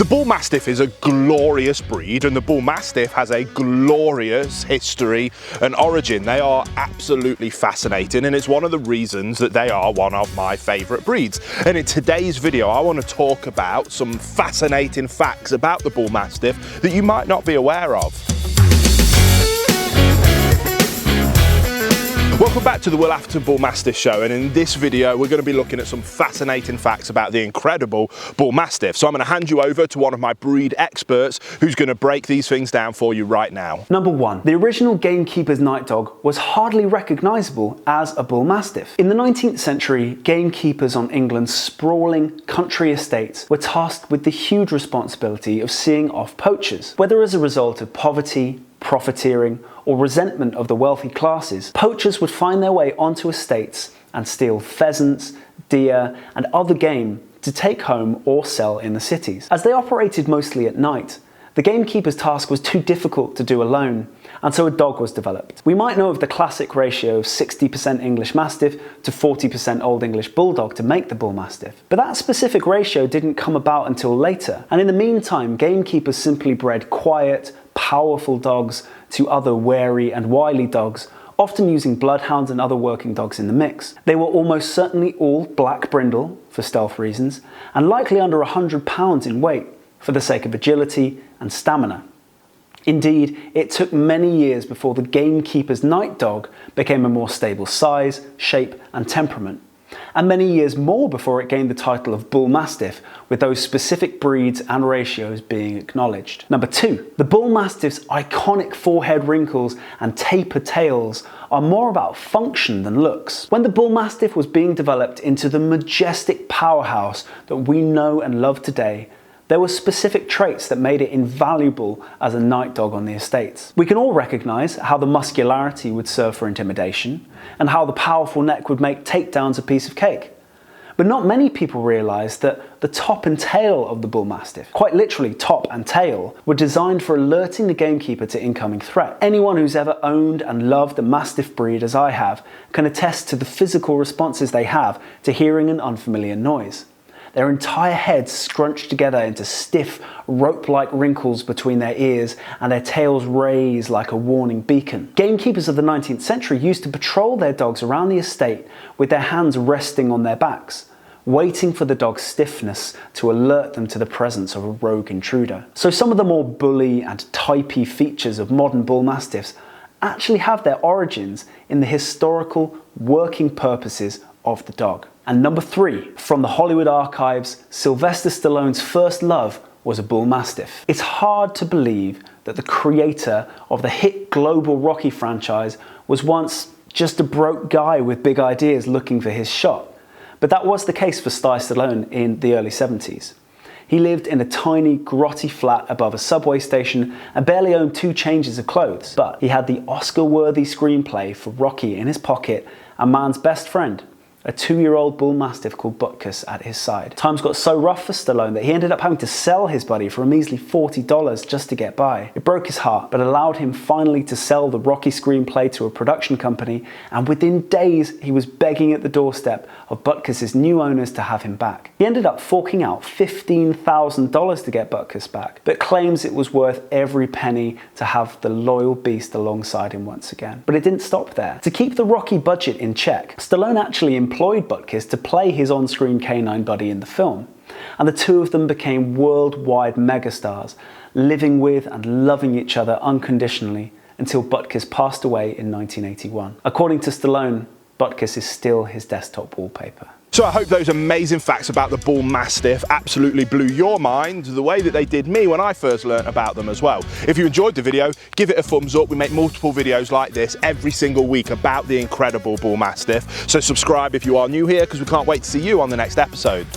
The Bullmastiff is a glorious breed, and the Bullmastiff has a glorious history and origin. They are absolutely fascinating, and it's one of the reasons that they are one of my favourite breeds. And in today's video, I want to talk about some fascinating facts about the Bullmastiff that you might not be aware of. Welcome back to the Atherton Bullmastiff show, and in this video we're going to be looking at some fascinating facts about the incredible Bullmastiff. So I'm going to hand you over to one of my breed experts who's going to break these things down for you right now. Number 1. The original gamekeeper's night dog was hardly recognisable as a Bullmastiff. In the 19th century, gamekeepers on England's sprawling country estates were tasked with the huge responsibility of seeing off poachers. Whether as a result of poverty, profiteering, or resentment of the wealthy classes, poachers would find their way onto estates and steal pheasants, deer, and other game to take home or sell in the cities. As they operated mostly at night, the gamekeeper's task was too difficult to do alone, and so a dog was developed. We might know of the classic ratio of 60% English Mastiff to 40% Old English Bulldog to make the Bullmastiff, but that specific ratio didn't come about until later, and in the meantime, gamekeepers simply bred quiet, powerful dogs to other wary and wily dogs, often using bloodhounds and other working dogs in the mix. They were almost certainly all black brindle for stealth reasons, and likely under 100 pounds in weight for the sake of agility and stamina. Indeed, it took many years before the gamekeeper's night dog became a more stable size, shape, and temperament, and many years more before it gained the title of Bullmastiff, with those specific breeds and ratios being acknowledged. Number 2. The Bullmastiff's iconic forehead wrinkles and tapered tails are more about function than looks. When the Bullmastiff was being developed into the majestic powerhouse that we know and love today, there were specific traits that made it invaluable as a night dog on the estates. We can all recognise how the muscularity would serve for intimidation, and how the powerful neck would make takedowns a piece of cake. But not many people realise that the top and tail of the Bullmastiff, quite literally top and tail, were designed for alerting the gamekeeper to incoming threat. Anyone who's ever owned and loved a Mastiff breed as I have can attest to the physical responses they have to hearing an unfamiliar noise. Their entire heads scrunched together into stiff, rope-like wrinkles between their ears, and their tails raise like a warning beacon. Gamekeepers of the 19th century used to patrol their dogs around the estate with their hands resting on their backs, waiting for the dog's stiffness to alert them to the presence of a rogue intruder. So some of the more bully and typey features of modern Bullmastiffs actually have their origins in the historical working purposes of the dog. And number 3, from the Hollywood archives, Sylvester Stallone's first love was a Bullmastiff. It's hard to believe that the creator of the hit global Rocky franchise was once just a broke guy with big ideas looking for his shot. But that was the case for Sly Stallone in the early 70s. He lived in a tiny, grotty flat above a subway station and barely owned 2 changes of clothes. But he had the Oscar-worthy screenplay for Rocky in his pocket and man's best friend, a 2-year-old Bullmastiff called Butkus, at his side. Times got so rough for Stallone that he ended up having to sell his buddy for a measly $40 just to get by. It broke his heart, but allowed him finally to sell the Rocky screenplay to a production company, and within days he was begging at the doorstep of Butkus' new owners to have him back. He ended up forking out $15,000 to get Butkus back, but claims it was worth every penny to have the loyal beast alongside him once again. But it didn't stop there. To keep the Rocky budget in check, Stallone actually employed Butkus to play his on-screen canine buddy in the film, and the two of them became worldwide megastars, living with and loving each other unconditionally until Butkus passed away in 1981. According to Stallone, Butkus is still his desktop wallpaper. So I hope those amazing facts about the Bullmastiff absolutely blew your mind the way that they did me when I first learnt about them as well. If you enjoyed the video, give it a thumbs up. We make multiple videos like this every single week about the incredible Bullmastiff. So subscribe if you are new here, because we can't wait to see you on the next episode.